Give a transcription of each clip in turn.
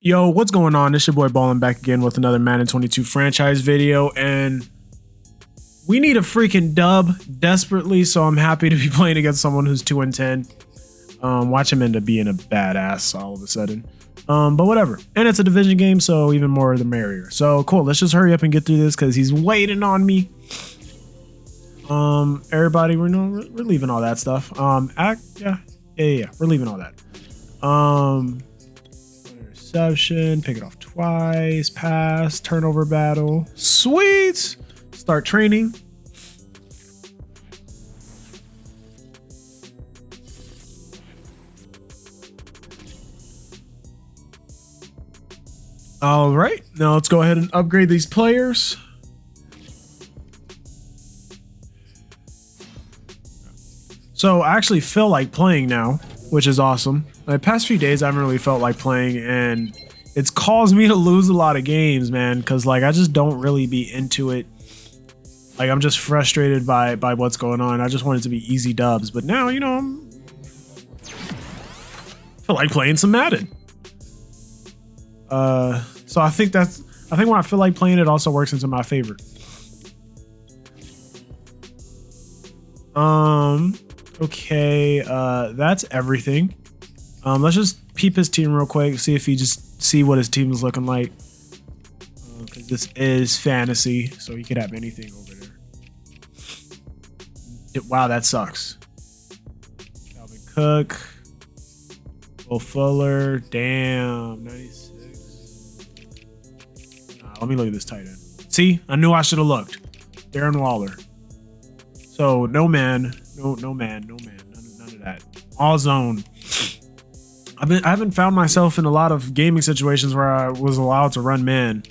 Yo, what's going on? It's your boy Ballin back again with another Madden 22 franchise video, and we need a freaking dub desperately, so I'm happy to be playing against someone who's 2-10. Watch him end up being a badass all of a sudden. But whatever. And it's a division game, so even more the merrier. So cool, let's just hurry up and get through this because he's waiting on me. Everybody, we're leaving all that stuff. Yeah, we're leaving all that. Interception, pick it off twice, pass, turnover battle. Sweet. Start training. All right, now let's go ahead and upgrade these players. So I actually feel like playing now, which is awesome. The past few days I haven't really felt like playing, and it's caused me to lose a lot of games, man, because like I just don't really be into it. Like I'm just frustrated by what's going on. I just want it to be easy dubs, but now, you know, I feel like playing some Madden. So I think when I feel like playing, it also works into my favor. Okay, that's everything. Let's just peep his team real quick, see what his team is looking like. Because this is fantasy, so he could have anything over there. Wow, that sucks. Calvin Cook, Will Fuller, damn, 96. Let me look at this tight end. See, I knew I should have looked. Darren Waller. So no man, no man, none of that. All zone. I haven't found myself in a lot of gaming situations where I was allowed to run man.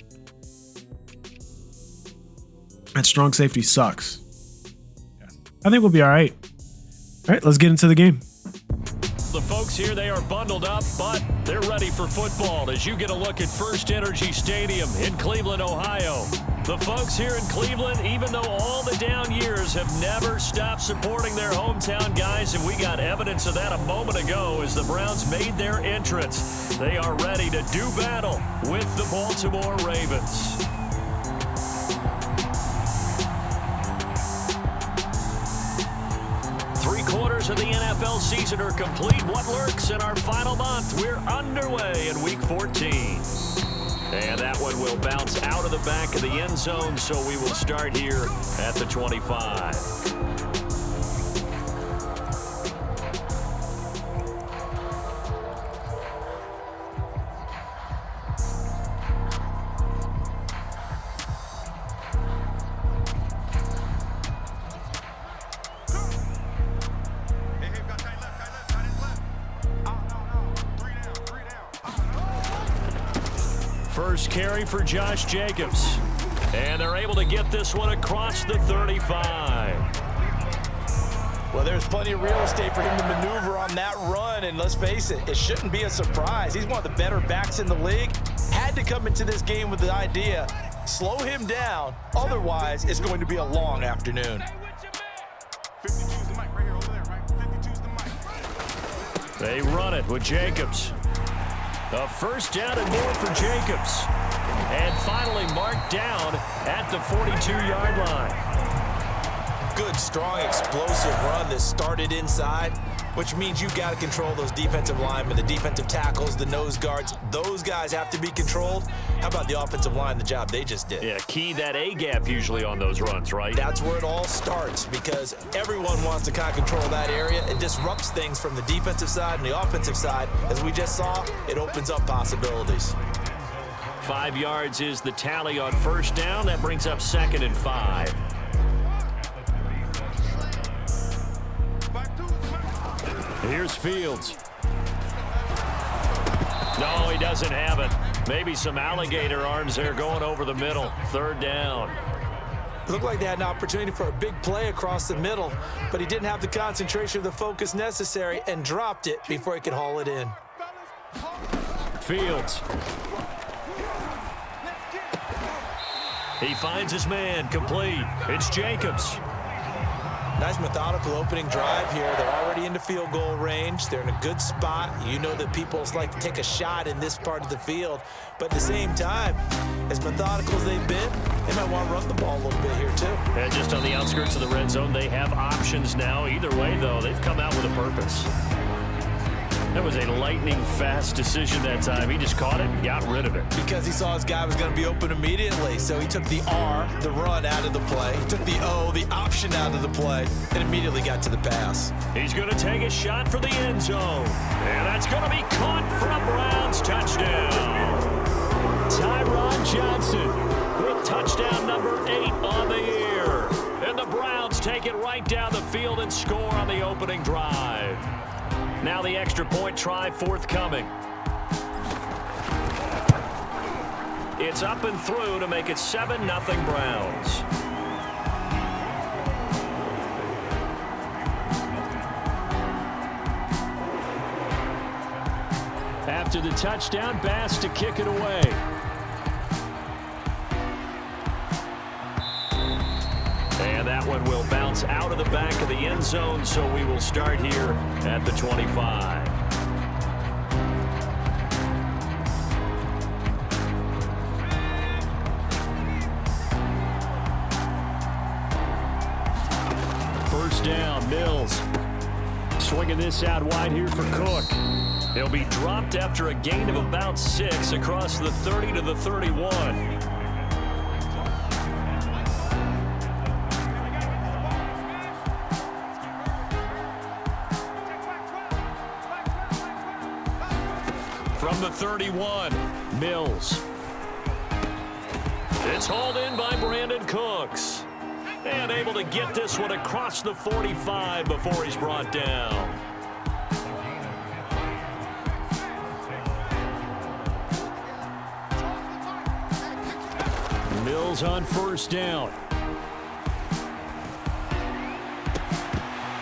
That strong safety sucks. Yeah. I think we'll be all right. All right, let's get into the game. The folks here, they are bundled up, but they're ready for football as you get a look at First Energy Stadium in Cleveland, Ohio. The folks here in Cleveland, even though all the down years, have never stopped supporting their hometown guys, and we got evidence of that a moment ago as the Browns made their entrance. They are ready to do battle with the Baltimore Ravens. Three-quarters of the NFL season are complete. What lurks in our final month? We're underway in Week 14. And that one will bounce out of the back of the end zone, so we will start here at the 25. First carry for Josh Jacobs. And they're able to get this one across the 35. Well, there's plenty of real estate for him to maneuver on that run, and let's face it, it shouldn't be a surprise. He's one of the better backs in the league. Had to come into this game with the idea, slow him down, otherwise it's going to be a long afternoon. They run it with Jacobs. A first down and more for Jacobs. And finally marked down at the 42-yard line. Good, strong, explosive run that started inside, which means you've got to control those defensive linemen, the defensive tackles, the nose guards. Those guys have to be controlled. How about the offensive line, the job they just did? Yeah, key that A-gap usually on those runs, right? That's where it all starts, because everyone wants to kind of control that area. It disrupts things from the defensive side and the offensive side. As we just saw, it opens up possibilities. 5 yards is the tally on first down. That brings up 2nd and 5. Here's Fields. No, he doesn't have it. Maybe some alligator arms there going over the middle. 3rd down. It looked like they had an opportunity for a big play across the middle, but he didn't have the concentration or the focus necessary and dropped it before he could haul it in. Fields. He finds his man, complete. It's Jacobs. Nice methodical opening drive here. They're already into field goal range. They're in a good spot. You know that people like to take a shot in this part of the field. But at the same time, as methodical as they've been, they might want to run the ball a little bit here too. And just on the outskirts of the red zone, they have options now. Either way, though, they've come out with a purpose. That was a lightning-fast decision that time. He just caught it and got rid of it. Because he saw his guy was going to be open immediately. So he took the R, the run, out of the play. He took the O, the option, out of the play, and immediately got to the pass. He's going to take a shot for the end zone. And that's going to be caught for a Browns touchdown. Tyron Johnson with touchdown number 8 on the year. And the Browns take it right down the field and score on the opening drive. Now the extra point try forthcoming. It's up and through to make it 7-0 Browns. After the touchdown, Bass to kick it away. And that one will bounce out of the back of the end zone, so we will start here at the 25. First down, Mills. Swinging this out wide here for Cook. He'll be dropped after a gain of about 6 across the 30 to the 31. From the 31, Mills. It's hauled in by Brandon Cooks. And able to get this one across the 45 before he's brought down. Mills on first down.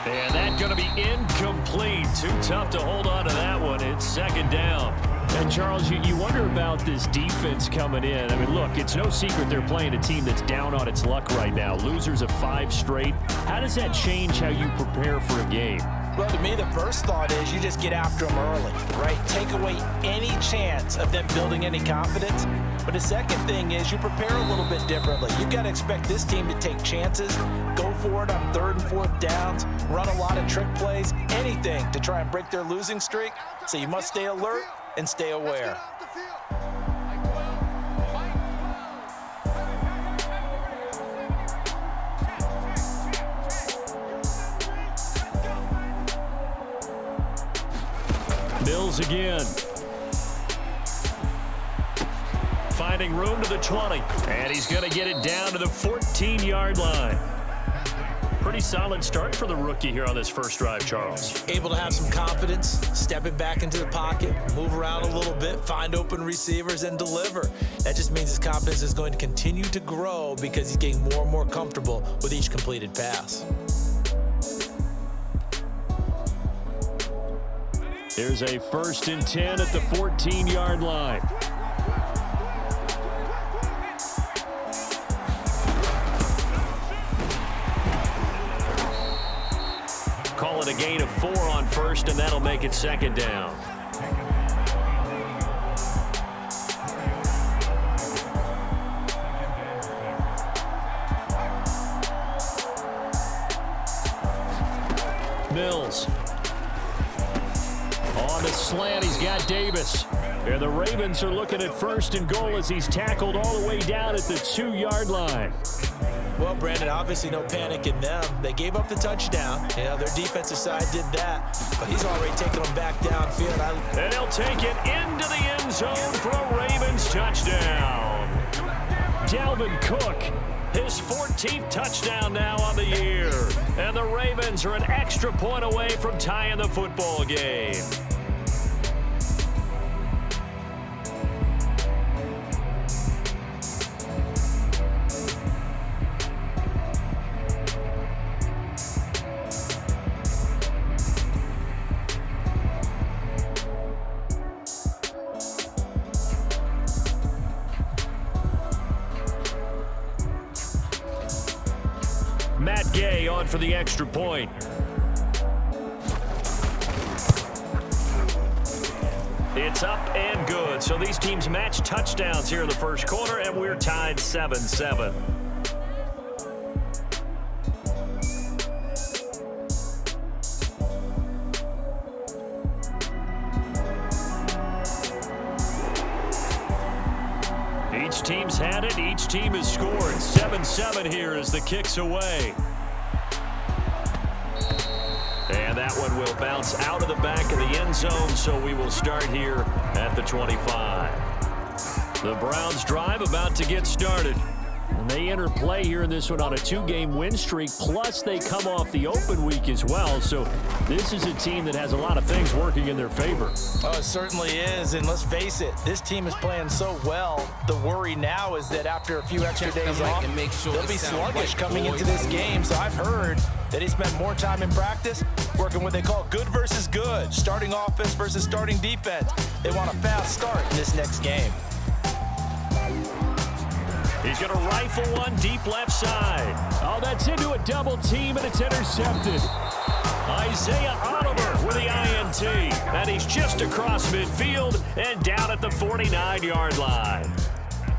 And that's going to be incomplete. Too tough to hold on to that one. It's second down. And, Charles, you wonder about this defense coming in. I mean, look, it's no secret they're playing a team that's down on its luck right now. Losers of 5 straight. How does that change how you prepare for a game? Well, to me, the first thought is you just get after them early, right? Take away any chance of them building any confidence. But the second thing is you prepare a little bit differently. You've got to expect this team to take chances, go for it on 3rd and 4th downs, run a lot of trick plays, anything to try and break their losing streak. So you must stay alert and stay aware. Mills again. Finding room to the 20. And he's going to get it down to the 14-yard line. Pretty solid start for the rookie here on this first drive, Charles. Able to have some confidence, stepping back into the pocket, move around a little bit, find open receivers, and deliver. That just means his confidence is going to continue to grow because he's getting more and more comfortable with each completed pass. Here's a 1st and 10 at the 14-yard line. Call it a gain of 4 on first, and that'll make it second down. Mills. On the slant, he's got Davis. And the Ravens are looking at 1st and goal as he's tackled all the way down at the 2-yard line. Well, Brandon, obviously no panic in them. They gave up the touchdown. You know, their defensive side did that. But he's already taken them back downfield. And he'll take it into the end zone for a Ravens touchdown. Dalvin Cook, his 14th touchdown now on the year. And the Ravens are an extra point away from tying the football game. Matt Gay on for the extra point. It's up and good. So these teams match touchdowns here in the first quarter, and we're tied 7-7. Each team's had it. Each team has scored. 7-7 here as the kick's away. And that one will bounce out of the back of the end zone, so we will start here at the 25. The Browns drive about to get started. And they enter play here in this one on a 2-game win streak, plus they come off the open week as well. So this is a team that has a lot of things working in their favor. Oh, it certainly is, and let's face it, this team is playing so well. The worry now is that after a few extra days off, they'll be sluggish coming into this game. So I've heard that he spent more time in practice working what they call good versus good, starting offense versus starting defense. They want a fast start in this next game. He's going to rifle one deep left side. Oh, that's into a double team, and it's intercepted. Isaiah Oliver with the INT. And he's just across midfield and down at the 49-yard line.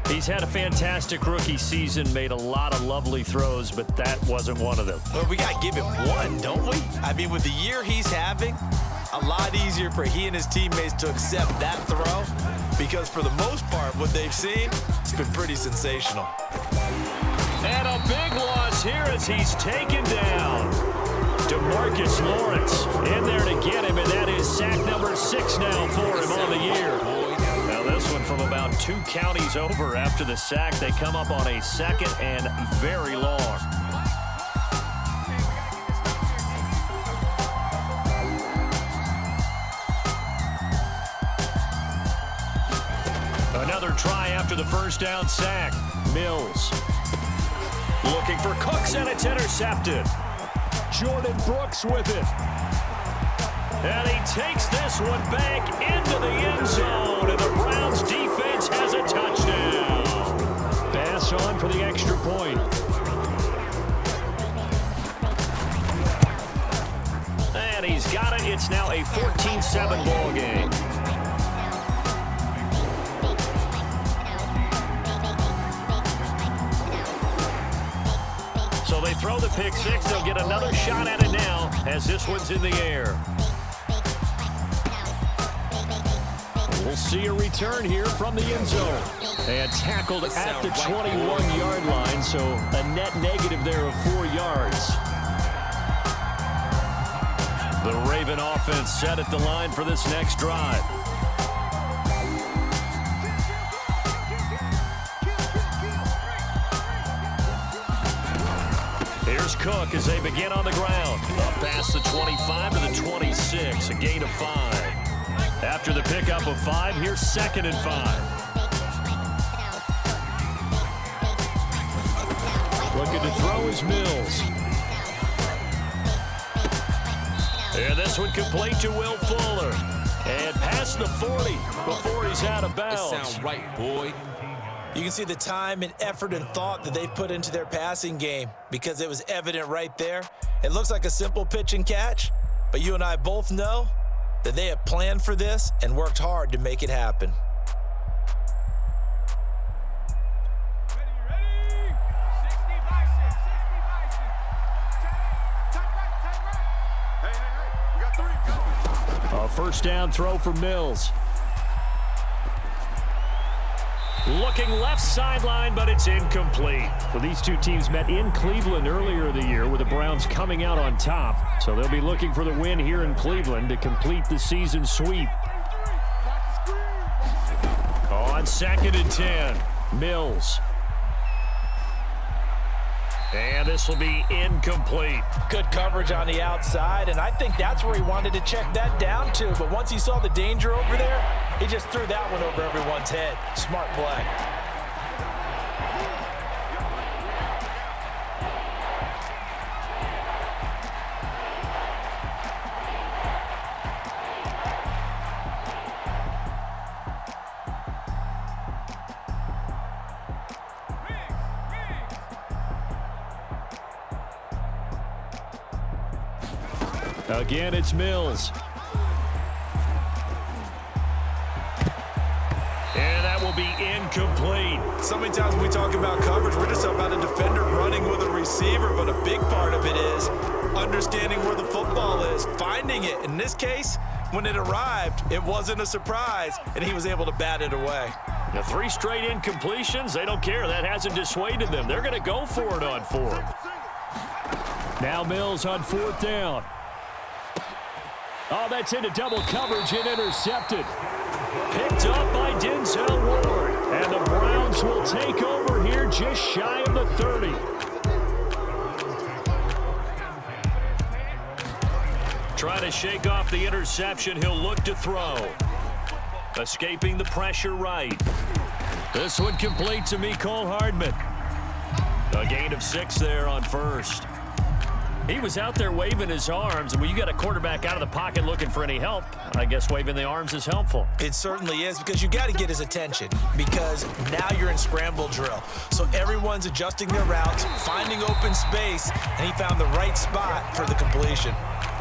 He's had a fantastic rookie season, made a lot of lovely throws, but that wasn't one of them. Well, we got to give him one, don't we? I mean, with the year he's having, a lot easier for he and his teammates to accept that throw, because for the most part, what they've seen, it's been pretty sensational. And a big loss here as he's taken down. DeMarcus Lawrence in there to get him, and that is sack number 6 now for him on the year. Now this one from about 2 counties over after the sack. They come up on a second and very long. Another try after the first down sack. Mills looking for Cooks, and it's intercepted. Jordan Brooks with it. And he takes this one back into the end zone, and the Browns defense has a touchdown. Pass on for the extra point. And he's got it. It's now a 14-7 ball game. So they throw the pick six. They'll get another shot at it now as this one's in the air. We'll see a return here from the end zone. And tackled at the 21-yard line, so a net negative there of 4 yards. The Raven offense set at the line for this next drive. Here's Cook as they begin on the ground. Up past the 25 to the 26, a gain of 5. After the pickup of 5, here's 2nd and 5. Looking to throw is Mills. And this one complete to Will Fuller. And past the 40 before he's out of bounds. It sounds right, boy. You can see the time and effort and thought that they've put into their passing game because it was evident right there. It looks like a simple pitch and catch, but you and I both know that they have planned for this and worked hard to make it happen. A first down throw for Mills. Looking left sideline, but it's incomplete. So these two teams met in Cleveland earlier in the year with the Browns coming out on top. So they'll be looking for the win here in Cleveland to complete the season sweep. On 2nd and 10, Mills. And this will be incomplete. Good coverage on the outside, and I think that's where he wanted to check that down to. But once he saw the danger over there, he just threw that one over everyone's head. Smart play. Again, it's Mills. And that will be incomplete. So many times when we talk about coverage, we're just talking about a defender running with a receiver, but a big part of it is understanding where the football is, finding it. In this case, when it arrived, it wasn't a surprise, and he was able to bat it away. The 3 straight incompletions, they don't care. That hasn't dissuaded them. They're going to go for it on 4th. Now Mills on 4th down. Oh, that's into double coverage and intercepted. Picked up by Denzel Ward. And the Browns will take over here just shy of the 30. Trying to shake off the interception. He'll look to throw. Escaping the pressure right. This one complete to Mecole Hardman. A gain of 6 there on 1st. He was out there waving his arms, and when you got a quarterback out of the pocket looking for any help, I guess waving the arms is helpful. It certainly is, because you got to get his attention, because now you're in scramble drill. So everyone's adjusting their routes, finding open space, and he found the right spot for the completion.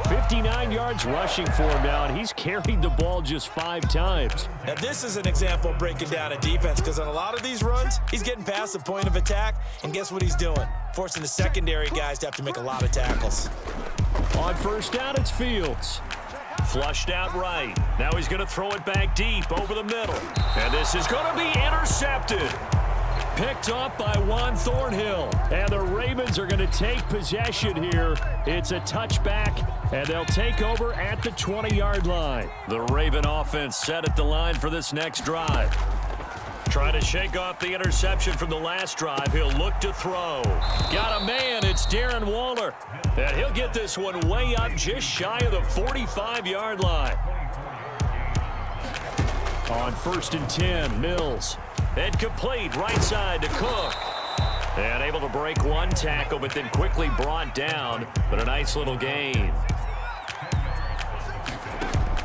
59 yards rushing for him now, and he's carried the ball just 5 times. Now, this is an example of breaking down a defense, because on a lot of these runs, he's getting past the point of attack, and guess what he's doing? Forcing the secondary guys to have to make a lot of tackles. On 1st down, it's Fields. Flushed out right. Now he's going to throw it back deep over the middle. And this is going to be intercepted. Picked up by Juan Thornhill. And the Ravens are going to take possession here. It's a touchback, and they'll take over at the 20-yard line. The Raven offense set at the line for this next drive. Trying to shake off the interception from the last drive. He'll look to throw. Got a man. It's Darren Waller. And he'll get this one way up just shy of the 45-yard line. On 1st and 10, Mills. And complete right side to Cook. And able to break one tackle, but then quickly brought down. But a nice little gain.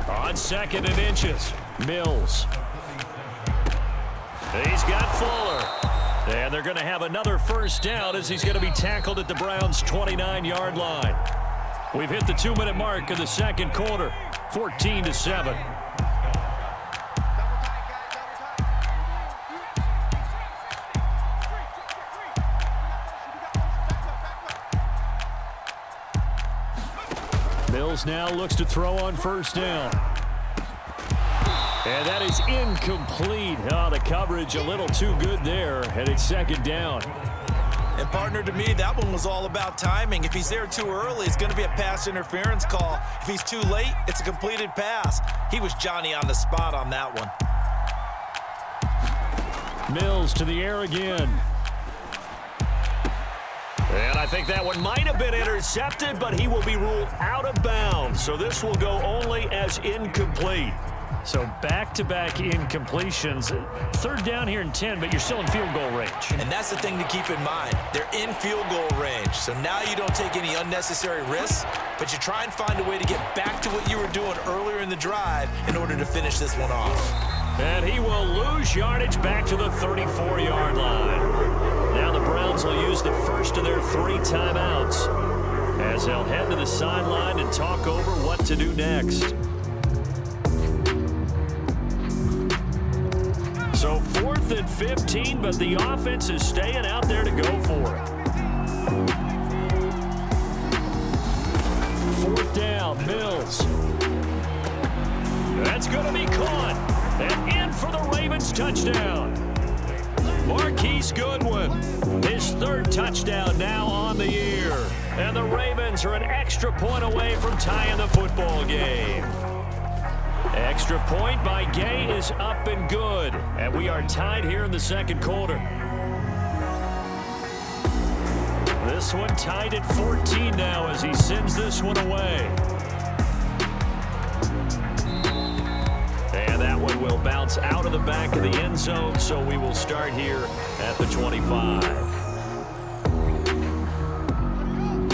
On 2nd and inches, Mills. He's got Fuller. And they're going to have another 1st down as he's going to be tackled at the Browns' 29-yard line. We've hit the 2-minute mark of the 2nd quarter, 14-7. Mills now looks to throw on 1st down. And that is incomplete. Oh, the coverage a little too good there, and it's 2nd down. And partner, to me, that one was all about timing. If he's there too early, it's going to be a pass interference call. If he's too late, it's a completed pass. He was Johnny on the spot on that one. Mills to the air again. And I think that one might have been intercepted, but he will be ruled out of bounds. So this will go only as incomplete. So back-to-back incompletions. 3rd down here and 10, but you're still in field goal range. And that's the thing to keep in mind. They're in field goal range. So now you don't take any unnecessary risks, but you try and find a way to get back to what you were doing earlier in the drive in order to finish this one off. And he will lose yardage back to the 34-yard line. Now the Browns will use the first of their 3 timeouts as they'll head to the sideline and talk over what to do next. So 4th and 15, but the offense is staying out there to go for it. 4th down, Mills. That's going to be caught. And in for the Ravens touchdown. Marquise Goodwin, his 3rd touchdown now on the year. And the Ravens are an extra point away from tying the football game. Extra point by Gay is up and good. And we are tied here in the 2nd quarter. This one tied at 14 now as he sends this one away. And that one will bounce out of the back of the end zone, so we will start here at the 25.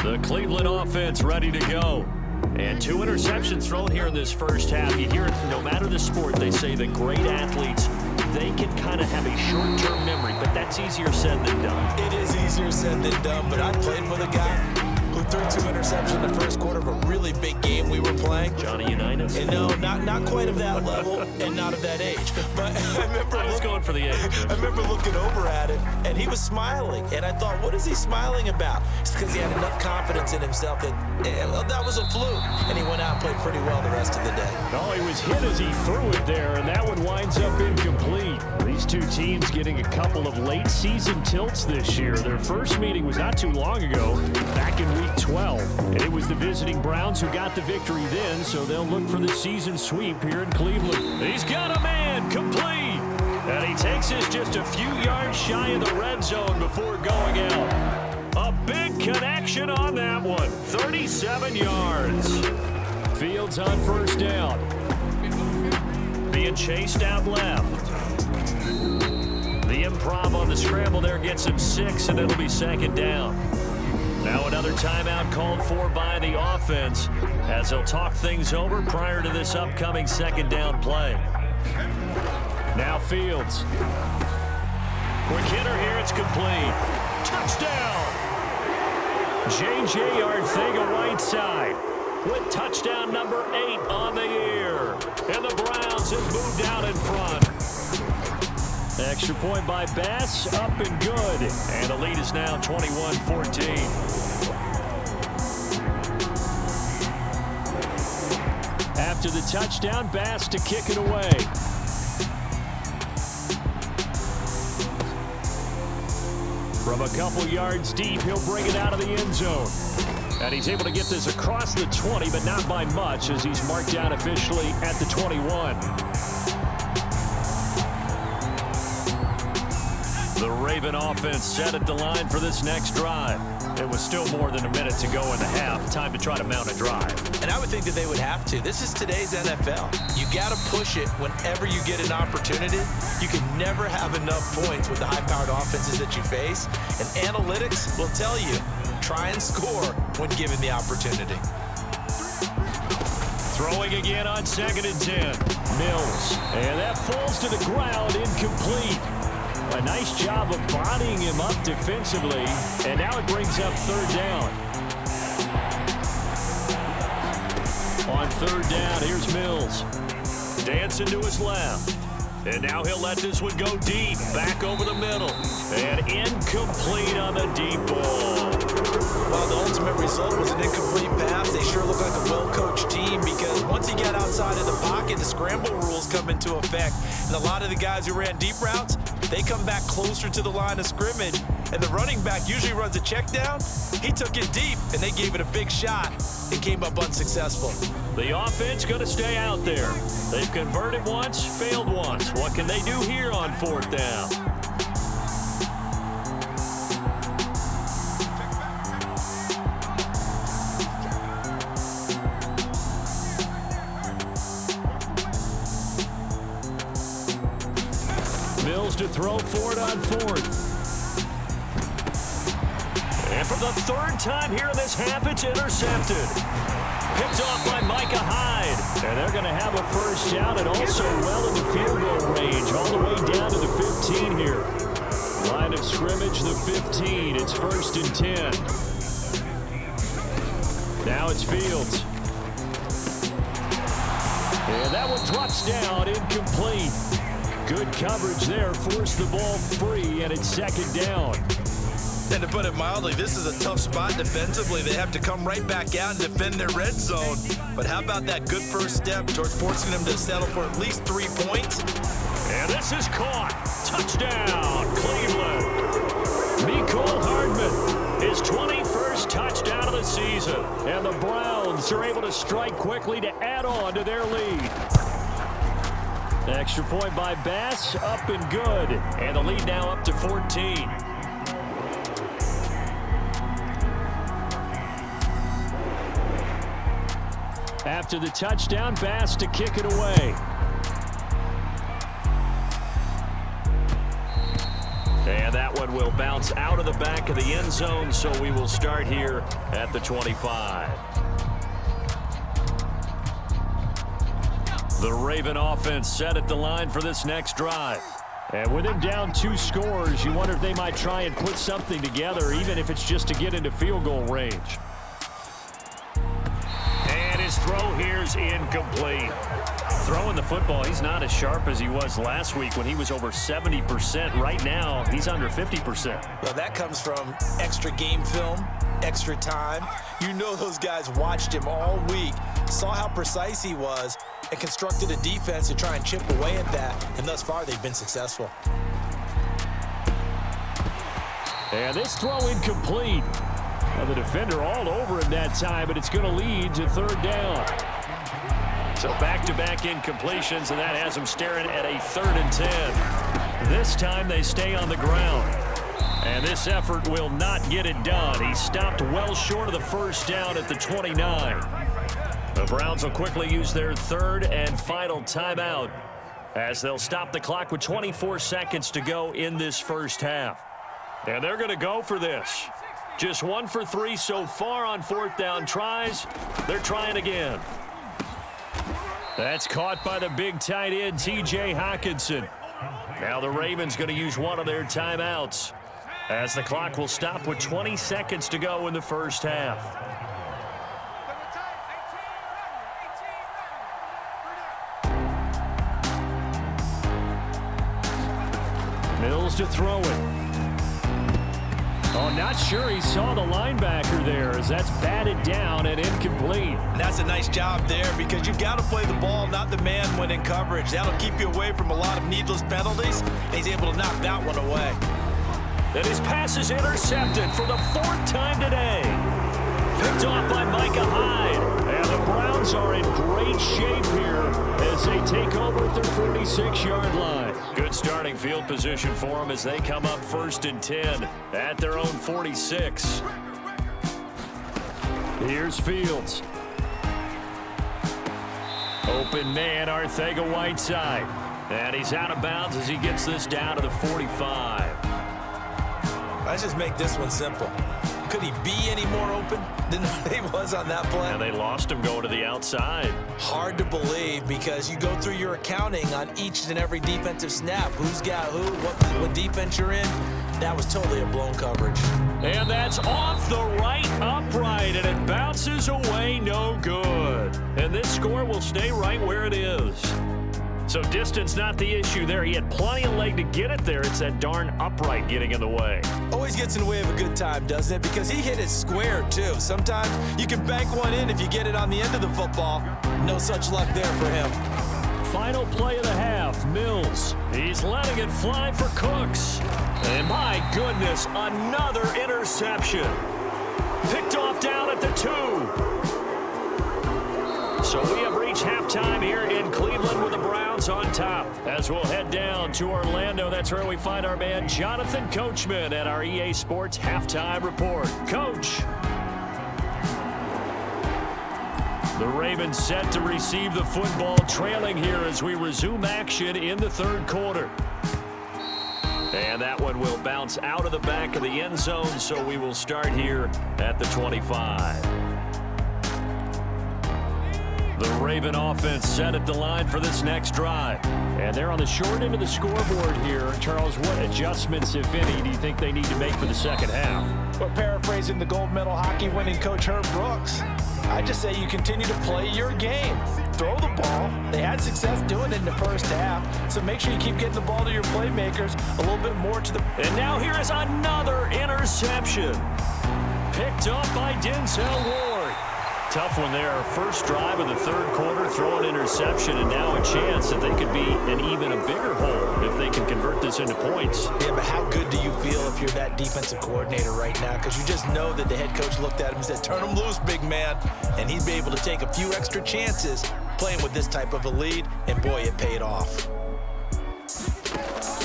The Cleveland offense ready to go. And 2 interceptions thrown here in this first half. You hear it, no matter the sport, they say that great athletes, they can kind of have a short-term memory, but that's easier said than done. It is easier said than done, but I played with a guy who threw 2 interceptions in the first quarter of a really big game we were playing. Johnny Unitas. And no, not quite of that level and not of that age. But I was going for the age. I remember looking over at him, and he was smiling. And I thought, what is he smiling about? It's because he had enough confidence in himself that that was a fluke. And he went out and played pretty well the rest of the day. No, he was hit as he threw it there, and that one winds up incomplete. These two teams getting a couple of late season tilts this year. Their first meeting was not too long ago, back in week 12. And it was the visiting Browns who got the victory then, so they'll look for the season sweep here in Cleveland. He's got a man, complete. And he takes us just a few yards shy of the red zone before going out. A big connection on that one, 37 yards. Fields on first down. Being chased out left. The improv on the scramble there gets him 6, and it'll be second down. Now another timeout called for by the offense as they'll talk things over prior to this upcoming second down play. Now Fields. Quick hitter here, it's complete. Touchdown! J.J. Arcega-Whiteside with touchdown number 8 on the year. And the Browns have moved out in front. Extra point by Bass, up and good. And the lead is now 21-14. After the touchdown, Bass to kick it away. From a couple yards deep, he'll bring it out of the end zone. And he's able to get this across the 20, but not by much, as he's marked down officially at the 21. The Raven offense set at the line for this next drive. It was still more than a minute to go in the half. Time to try to mount a drive. And I would think that they would have to. This is today's NFL. You got to push it whenever you get an opportunity. You can never have enough points with the high-powered offenses that you face. And analytics will tell you, try and score when given the opportunity. Throwing again on 2nd and 10. Mills. And that falls to the ground, incomplete. A nice job of bodying him up defensively, and now it brings up third down. On third down, here's Mills. Dancing to his left. And now he'll let this one go deep, back over the middle. And incomplete on the deep ball. While the ultimate result was an incomplete pass, they sure look like a well-coached team because once he got outside of the pocket, the scramble rules come into effect. And a lot of the guys who ran deep routes, they come back closer to the line of scrimmage. And the running back usually runs a check down. He took it deep, and they gave it a big shot. It came up unsuccessful. The offense going to stay out there. They've converted once, failed once. What can they do here on fourth down? Mills to throw for it on fourth. And for the third time here in this half, it's intercepted. Picked off by Micah Hyde. And they're going to have a first down and also well in the field goal range, all the way down to the 15 here. Line of scrimmage, the 15. It's 1st and 10. Now it's Fields. And that one drops down, incomplete. Good coverage there, forced the ball free, and it's 2nd down. And to put it mildly, this is a tough spot defensively. They have to come right back out and defend their red zone. But how about that good first step towards forcing them to settle for at least 3 points? And this is caught. Touchdown, Cleveland. Mecole Hardman, his 21st touchdown of the season. And the Browns are able to strike quickly to add on to their lead. Extra point by Bass, up and good. And the lead now up to 14. After the touchdown, Bass to kick it away. And that one will bounce out of the back of the end zone, so we will start here at the 25. The Raven offense set at the line for this next drive. And with him down 2 scores, you wonder if they might try and put something together, even if it's just to get into field goal range. throw here's incomplete. Throwing the football, he's not as sharp as he was last week when he was over 70%. Right now, he's under 50%. Well, that comes from extra game film, extra time. You know those guys watched him all week, saw how precise he was, and constructed a defense to try and chip away at that. And thus far, they've been successful. And this throw incomplete. Well, the defender all over him that time, but it's going to lead to third down. So back-to-back incompletions, and that has them staring at a 3rd and 10. This time they stay on the ground. And this effort will not get it done. He stopped well short of the first down at the 29. The Browns will quickly use their 3rd and final timeout as they'll stop the clock with 24 seconds to go in this first half. And they're going to go for this. Just 1 for 3 so far on 4th down tries. They're trying again. That's caught by the big tight end, T.J. Hockenson. Now the Ravens going to use one of their timeouts as the clock will stop with 20 seconds to go in the first half. Mills to throw it. Oh, not sure he saw the linebacker there as that's batted down and incomplete. And that's a nice job there because you've got to play the ball, not the man when in coverage. That'll keep you away from a lot of needless penalties, and he's able to knock that one away. And his pass is intercepted for the 4th time today. Picked off by Micah Hyde. And the Browns are in great shape here as they take over at their 46-yard line. Good starting field position for them as they come up 1st and 10 at their own 46. Here's Fields. Open man, Arcega-Whiteside. And he's out of bounds as he gets this down to the 45. Let's just make this one simple. Could he be any more open than he was on that play? And they lost him going to the outside. Hard to believe because you go through your accounting on each and every defensive snap. Who's got who, what defense you're in. That was totally a blown coverage. And that's off the right upright, and it bounces away, no good. And this score will stay right where it is. So distance not the issue there. He had plenty of leg to get it there. It's that darn upright getting in the way. Always gets in the way of a good time, doesn't it? Because he hit it square, too. Sometimes you can bank one in if you get it on the end of the football. No such luck there for him. Final play of the half, Mills. He's letting it fly for Cooks. And my goodness, another interception. Picked off down at the 2. So we have reached halftime here in Cleveland with the Browns on top. As we'll head down to Orlando, that's where we find our man Jonathan Coachman at our EA Sports Halftime Report. Coach. The Ravens set to receive the football, trailing here as we resume action in the 3rd quarter. And that one will bounce out of the back of the end zone, so we will start here at the 25. The Raven offense set at the line for this next drive. And they're on the short end of the scoreboard here. Charles, what adjustments, if any, do you think they need to make for the second half? Well, paraphrasing the gold medal hockey winning coach Herb Brooks, I just say you continue to play your game. Throw the ball. They had success doing it in the first half, so make sure you keep getting the ball to your playmakers a little bit more to the... And now here is another interception. Picked up by Denzel Ward. Tough one there. First drive of the 3rd quarter, throw an interception, and now a chance that they could be in even a bigger hole if they can convert this into points. Yeah, but how good do you feel if you're that defensive coordinator right now? Because you just know that the head coach looked at him and said, turn him loose, big man. And he'd be able to take a few extra chances playing with this type of a lead, and boy, it paid off.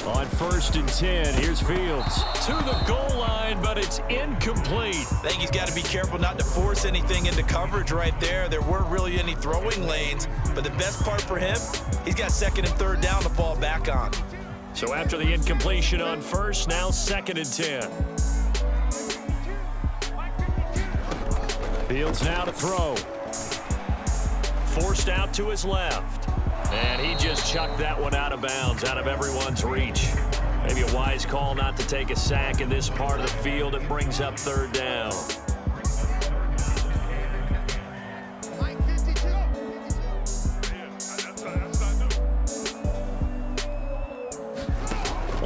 On 1st and 10, here's Fields to the goal line, but it's incomplete. I think he's got to be careful not to force anything into coverage right there. There weren't really any throwing lanes, but the best part for him, he's got 2nd and 3rd down to fall back on. So after the incompletion on 1st, now 2nd and 10. Fields now to throw. Forced out to his left. And he just chucked that one out of bounds, out of everyone's reach. Maybe a wise call not to take a sack in this part of the field. It brings up 3rd down.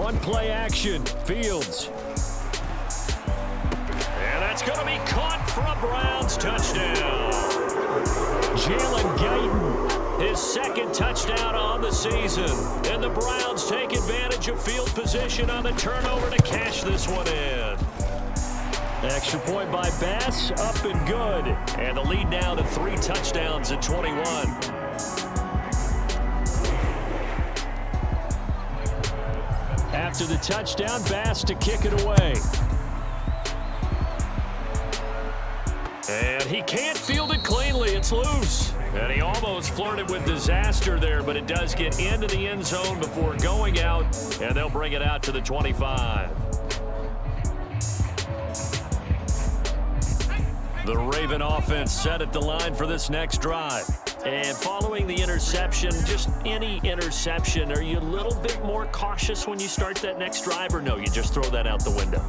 One play action. Fields. And that's going to be caught for a Browns touchdown. Jalen Guyton, his second touchdown on the season. And the Browns take advantage of field position on the turnover to cash this one in. Extra point by Bass, up and good. And the lead now to 3 touchdowns at 21. After the touchdown, Bass to kick it away. And he can't field it cleanly. It's loose. And he almost flirted with disaster there, but it does get into the end zone before going out, and they'll bring it out to the 25. The Raven offense set at the line for this next drive. And following the interception, just any interception, are you a little bit more cautious when you start that next drive, or no, you just throw that out the window?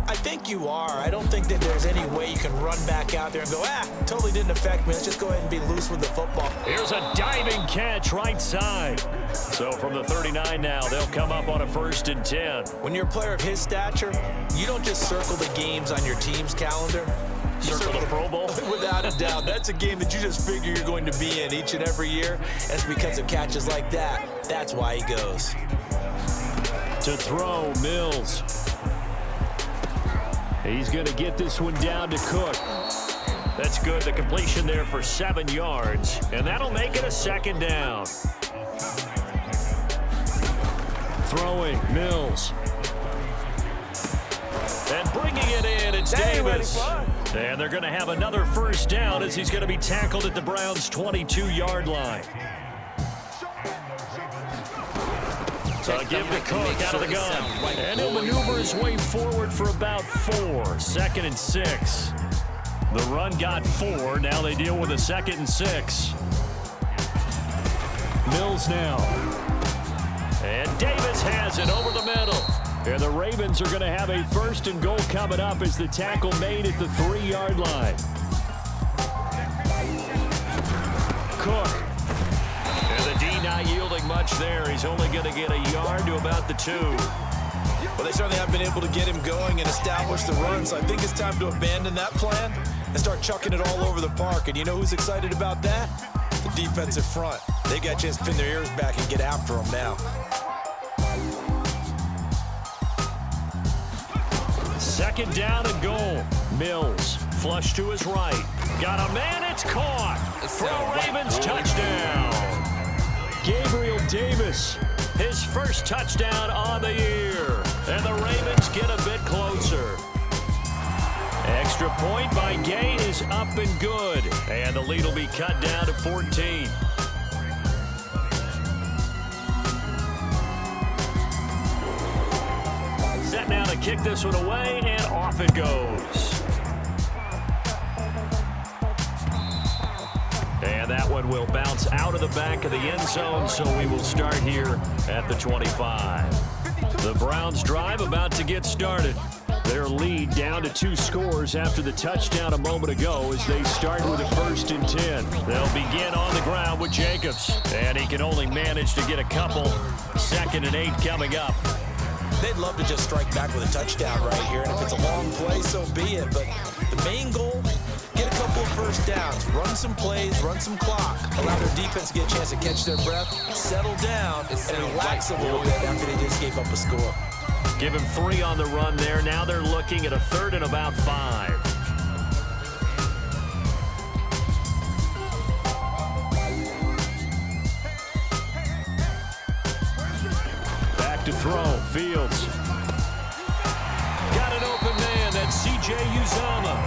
I think you are. I don't think that there's any way you can run back out there and go, totally didn't affect me. Let's just go ahead and be loose with the football. Here's a diving catch right side. So from the 39 now, they'll come up on a 1st and 10. When you're a player of his stature, you don't just circle the games on your team's calendar. You circle the Pro Bowl? Without a doubt. That's a game that you just figure you're going to be in each and every year. And it's because of catches like that. That's why he goes. To throw, Mills. He's going to get this one down to Cook. That's good. The completion there for 7 yards. And that'll make it a 2nd down. Throwing, Mills. And bringing it in, it's Davis. And they're going to have another 1st down as he's going to be tackled at the Browns' 22-yard line. So give to Cook out of the gun. And he'll maneuver his way forward for about 4. 2nd and 6. The run got 4. Now they deal with a 2nd and 6. Mills now. And Davis has it over the middle. And the Ravens are going to have a 1st and goal coming up as the tackle made at the 3-yard line. Cook. And the D not yielding much there. He's only going to get a yard to about the 2. Well, they certainly have been able to get him going and establish the run, so I think it's time to abandon that plan and start chucking it all over the park. And you know who's excited about that? The defensive front. They got a chance to pin their ears back and get after him now. 2nd down and goal. Mills, flush to his right. Got a man, it's caught. For a Ravens touchdown. Gabriel Davis, his 1st touchdown on the year. And the Ravens get a bit closer. Extra point by Gay is up and good. And the lead will be cut down to 14. Set now to kick this one away, and off it goes. And that one will bounce out of the back of the end zone, so we will start here at the 25. The Browns drive about to get started. Their lead down to 2 scores after the touchdown a moment ago as they start with a 1st and 10. They'll begin on the ground with Jacobs, and he can only manage to get a couple. 2nd and 8 coming up. They'd love to just strike back with a touchdown right here, and if it's a long play, so be it. But the main goal, get a couple of 1st downs, run some plays, run some clock, allow their defense to get a chance to catch their breath, settle down, and relax a little bit after they just gave up a score. Give him 3 on the run there. Now they're looking at a 3rd and about 5. To throw, Fields. Got an open man, that's C.J. Uzomah.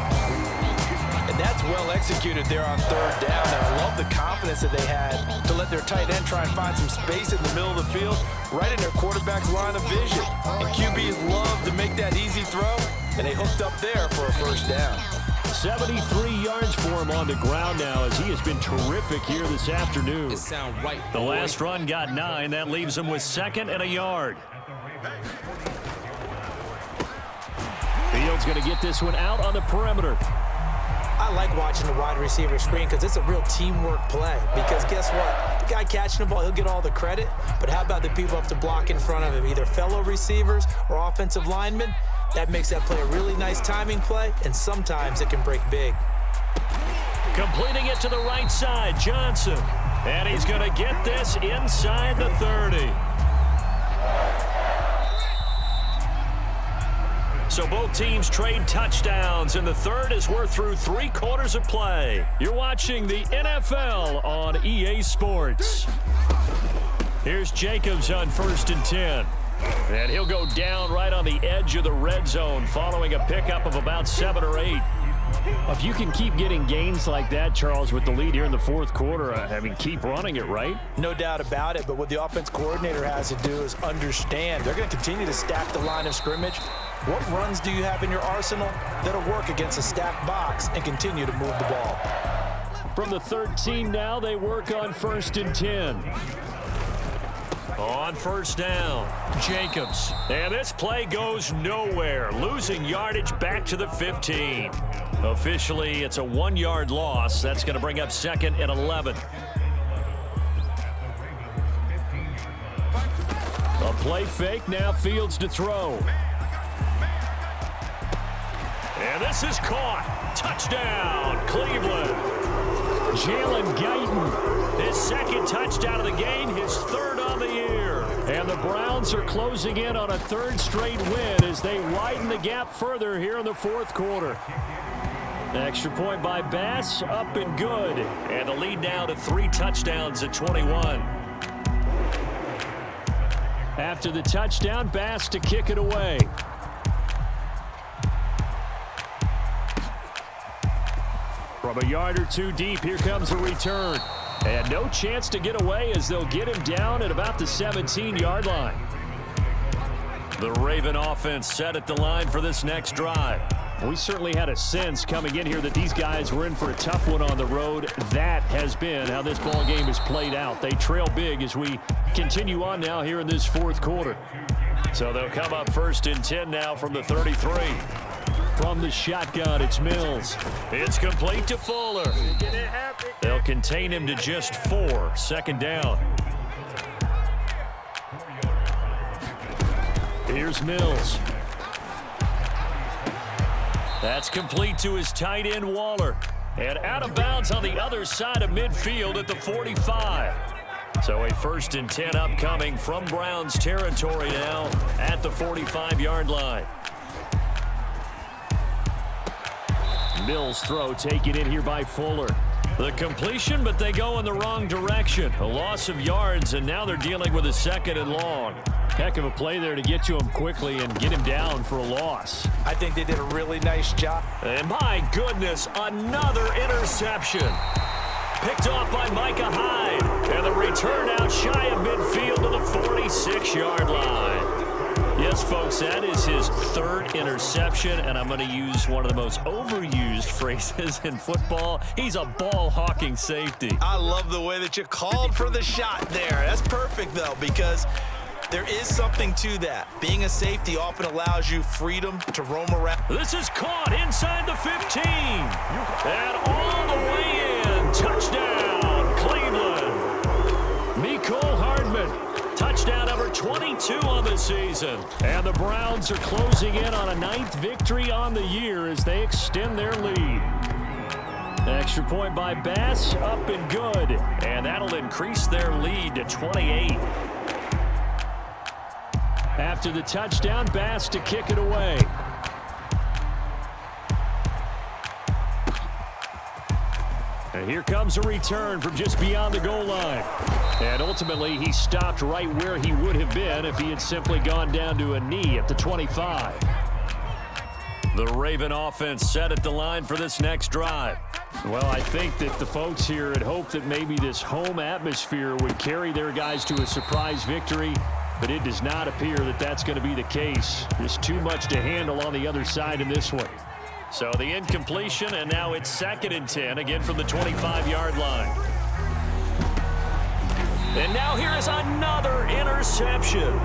And that's well executed there on 3rd down. And I love the confidence that they had to let their tight end try and find some space in the middle of the field, right in their quarterback's line of vision. And QBs love to make that easy throw, and they hooked up there for a 1st down. 73 yards for him on the ground now as he has been terrific here this afternoon. The last run got 9. That leaves him with 2nd and a yard. Fields going to get this one out on the perimeter. I like watching the wide receiver screen because it's a real teamwork play. Because guess what? The guy catching the ball, he'll get all the credit. But how about the people up to block in front of him, either fellow receivers or offensive linemen? That makes that play a really nice timing play, and sometimes it can break big. Completing it to the right side, Johnson. And he's going to get this inside the 30. So both teams trade touchdowns, and the third as we're through 3 quarters of play. You're watching the NFL on EA Sports. Here's Jacobs on 1st and 10. And he'll go down right on the edge of the red zone following a pickup of about 7 or 8. If you can keep getting gains like that, Charles, with the lead here in the 4th quarter, I mean, keep running it, right? No doubt about it, but what the offense coordinator has to do is understand they're going to continue to stack the line of scrimmage. What runs do you have in your arsenal that'll work against a stacked box and continue to move the ball? From the 13 now, they work on 1st and 10. On 1st down, Jacobs. And this play goes nowhere, losing yardage back to the 15. Officially, it's a 1-yard loss. That's going to bring up 2nd and 11. A play fake, now Fields to throw. And this is caught. Touchdown, Cleveland. Jalen Guyton, his 2nd touchdown of the game, his 3rd on the year. And the Browns are closing in on a 3rd straight win as they widen the gap further here in the 4th quarter. Extra point by Bass, up and good. And the lead now to 3 touchdowns at 21. After the touchdown, Bass to kick it away. From a yard or 2 deep, here comes a return. And no chance to get away as they'll get him down at about the 17-yard line. The Raven offense set at the line for this next drive. We certainly had a sense coming in here that these guys were in for a tough one on the road. That has been how this ball game has played out. They trail big as we continue on now here in this 4th quarter. So they'll come up 1st and 10 now from the 33. From the shotgun, it's Mills. It's complete to Fuller. They'll contain him to just 4. 2nd down. Here's Mills. That's complete to his tight end, Waller. And out of bounds on the other side of midfield at the 45. So a 1st and 10 upcoming from Browns territory now at the 45-yard line. Mills throw taken in here by Fuller. The completion, but they go in the wrong direction. A loss of yards, and now they're dealing with a 2nd and long. Heck of a play there to get to him quickly and get him down for a loss. I think they did a really nice job. And my goodness, another interception. Picked off by Micah Hyde. And the return out shy of midfield to the 46-yard line. Yes, folks, that is his 3rd interception, and I'm going to use one of the most overused phrases in football. He's a ball-hawking safety. I love the way that you called for the shot there. That's perfect, though, because there is something to that. Being a safety often allows you freedom to roam around. This is caught inside the 15. And all the way in. Touchdown, Cleveland. Mecole Hardman. Touchdown number 22 on the season. And the Browns are closing in on a 9th victory on the year as they extend their lead. Extra point by Bass, up and good. And that'll increase their lead to 28. After the touchdown, Bass to kick it away. And here comes a return from just beyond the goal line. And ultimately, he stopped right where he would have been if he had simply gone down to a knee at the 25. The Raven offense set at the line for this next drive. Well, I think that the folks here had hoped that maybe this home atmosphere would carry their guys to a surprise victory, but it does not appear that that's going to be the case. There's too much to handle on the other side in this one. So the incompletion, and now it's 2nd and 10, again from the 25-yard line. And now here is another interception.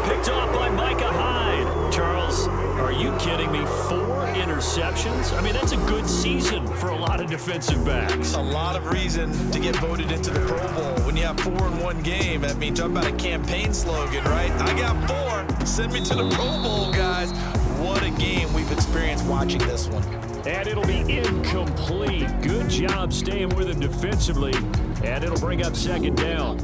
Picked off by Micah Hyde. Charles, are you kidding me? 4 interceptions. receptions. I mean, that's a good season for a lot of defensive backs. A lot of reason to get voted into the Pro Bowl. When you have 4 in one game, that means talk about a campaign slogan, right? I got 4. Send me to the Pro Bowl, guys. What a game we've experienced watching this one. And it'll be incomplete. Good job staying with him defensively. And it'll bring up second down.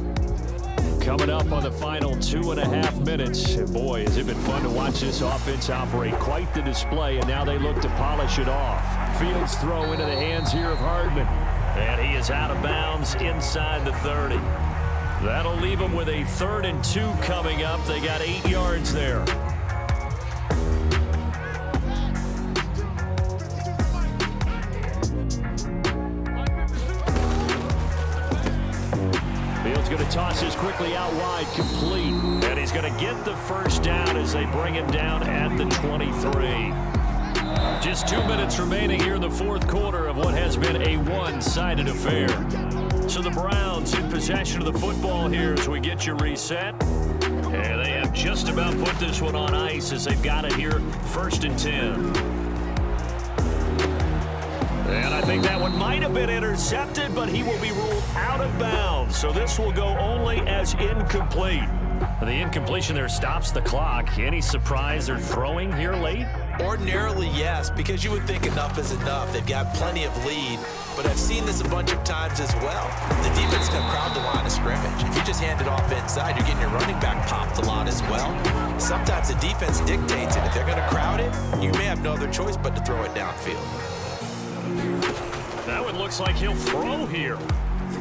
Coming up on the final 2.5 minutes. And boy, has it been fun to watch this offense operate. Quite the display, and now they look to polish it off. Fields throw into the hands here of Hardman. And he is out of bounds inside the 30. That'll leave them with a 3rd and 2 coming up. They got 8 yards there. Fields going to toss this quickly out wide, complete. And he's going to get the first down as they bring him down at the 23. Just 2 minutes remaining here in the fourth quarter of what has been a one-sided affair. So the Browns in possession of the football here as we get you reset. And they have just about put this one on ice as they've got it here, 1st and 10. And I think that one might have been intercepted, but he will be ruled out of bounds. So this will go only as incomplete. The incompletion there stops the clock. Any surprise they're throwing here late? Ordinarily, yes, because you would think enough is enough. They've got plenty of lead, but I've seen this a bunch of times as well. The defense can crowd the line of scrimmage. If you just hand it off inside, you're getting your running back popped a lot as well. Sometimes the defense dictates it. If they're going to crowd it, you may have no other choice but to throw it downfield. That one looks like he'll throw here.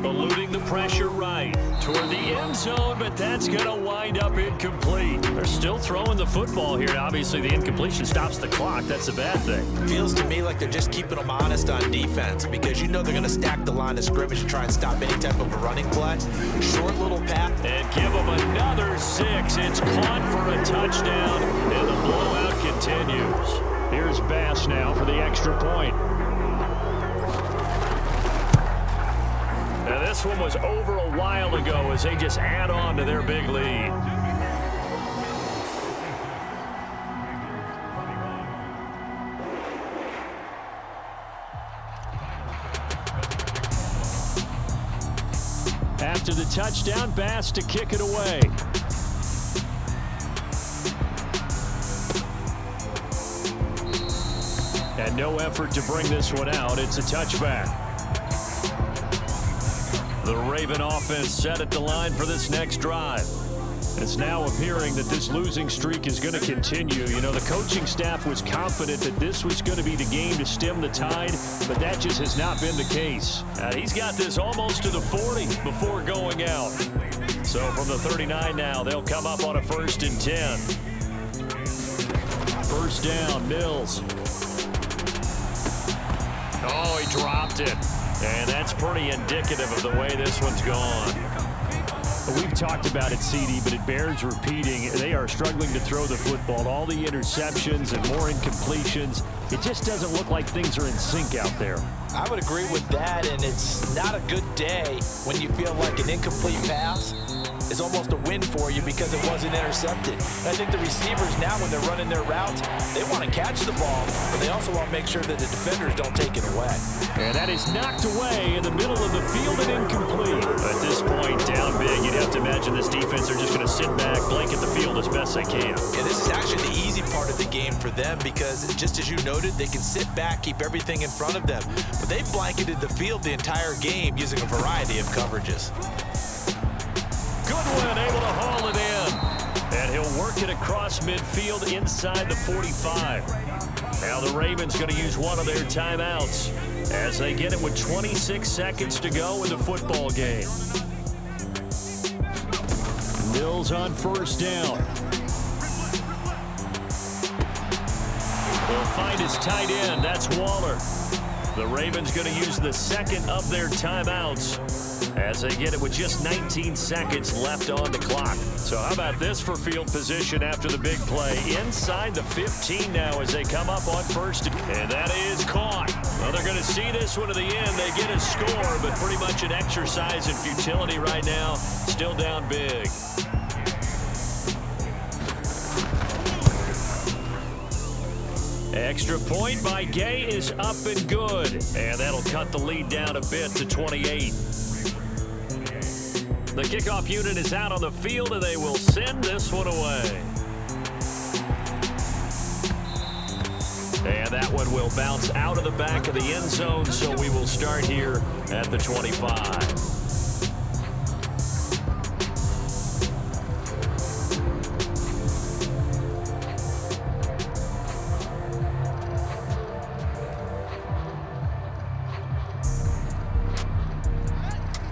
Eluding the pressure right toward the end zone, but that's going to wind up incomplete. They're still throwing the football here. Obviously, the incompletion stops the clock. That's a bad thing. Feels to me like they're just keeping them honest on defense because you know they're going to stack the line of scrimmage to try and stop any type of a running play. Short little pass. And give them another 6. It's caught for a touchdown, and the blowout continues. Here's Bass now for the extra point. Now this one was over a while ago as they just add on to their big lead. After the touchdown, Bass to kick it away. And no effort to bring this one out. It's a touchback. The Raven offense set at the line for this next drive. It's now appearing that this losing streak is going to continue. You know, the coaching staff was confident that this was going to be the game to stem the tide, but that just has not been the case. He's got this almost to the 40 before going out. So from the 39 now, they'll come up on a 1st and 10. First down, Mills. Oh, he dropped it. And that's pretty indicative of the way this one's gone. We've talked about it, CD, but it bears repeating. They are struggling to throw the football. All the interceptions and more incompletions. It just doesn't look like things are in sync out there. I would agree with that, and it's not a good day when you feel like an incomplete pass is almost a win for you because it wasn't intercepted. And I think the receivers now, when they're running their routes, they want to catch the ball, but they also want to make sure that the defenders don't take it away. And that is knocked away in the middle of the field and incomplete. At this point, down big, you'd have to imagine this defense are just going to sit back, blanket the field as best they can. Yeah, this is actually the easy part of the game for them because, just as you noted, they can sit back, keep everything in front of them. But they've blanketed the field the entire game using a variety of coverages. Goodwin able to haul it in. And he'll work it across midfield inside the 45. Now the Ravens going to use one of their timeouts as they get it with 26 seconds to go in the football game. Mills on first down. He'll find his tight end. That's Waller. The Ravens going to use the second of their timeouts as they get it with just 19 seconds left on the clock. So how about this for field position after the big play? Inside the 15 now as they come up on first. And that is caught. Well, they're going to see this one to the end. They get a score, but pretty much an exercise in futility right now. Still down big. Extra point by Gay is up and good. And that'll cut the lead down a bit to 28. The kickoff unit is out on the field, and they will send this one away. And that one will bounce out of the back of the end zone, so we will start here at the 25.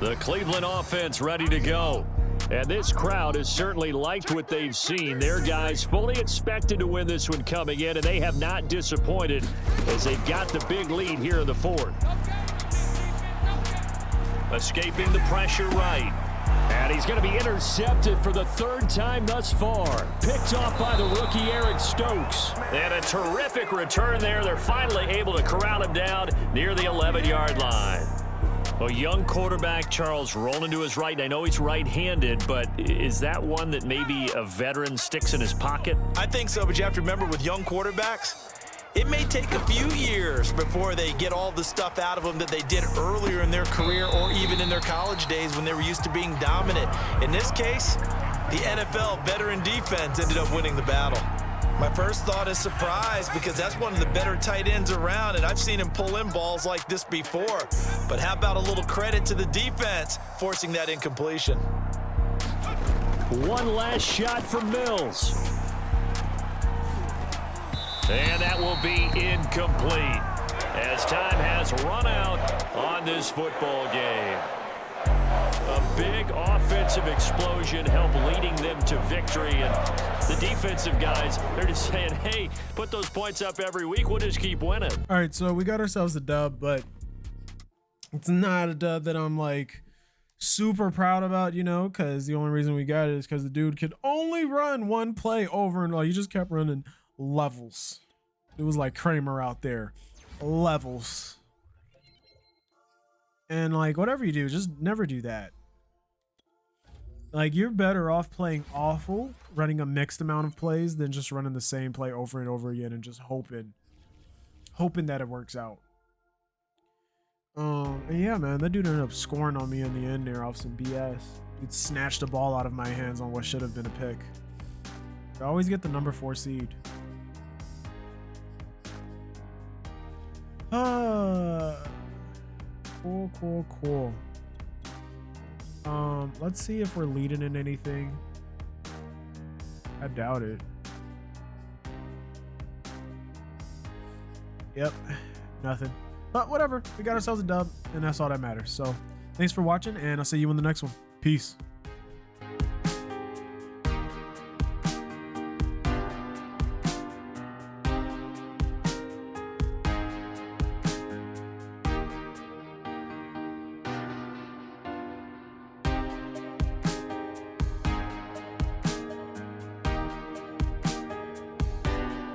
The Cleveland offense ready to go. And this crowd has certainly liked what they've seen. Their guys fully expected to win this one coming in, and they have not disappointed as they've got the big lead here in the fourth. Escaping the pressure right. And he's going to be intercepted for the third time thus far. Picked off by the rookie Eric Stokes. And a terrific return there. They're finally able to corral him down near the 11-yard line. A young quarterback, Charles, rolling to his right. And I know he's right-handed, but is that one that maybe a veteran sticks in his pocket? I think so, but you have to remember with young quarterbacks, it may take a few years before they get all the stuff out of them that they did earlier in their career or even in their college days when they were used to being dominant. In this case, the NFL veteran defense ended up winning the battle. My first thought is surprise because that's one of the better tight ends around, and I've seen him pull in balls like this before. But how about a little credit to the defense forcing that incompletion? One last shot from Mills. And that will be incomplete as time has run out on this football game. A big offensive explosion helped leading them to victory. And the defensive guys, they're just saying, hey, put those points up every week. We'll just keep winning. All right, so we got ourselves a dub, but it's not a dub that I'm like super proud about, you know, because the only reason we got it is because the dude could only run one play over and like he just kept running levels. It was like Kramer out there. Levels. And like whatever you do, just never do that. Like you're better off playing awful, running a mixed amount of plays than just running the same play over and over again and just hoping that it works out. And yeah, man, that dude ended up scoring on me in the end there off some BS. It snatched the ball out of my hands on what should have been a pick. I always get the number 4 seed. Cool. Let's see if we're leading in anything. I doubt it. Yep, nothing. But whatever, we got ourselves a dub, and that's all that matters. So, thanks for watching, and I'll see you in the next one. Peace.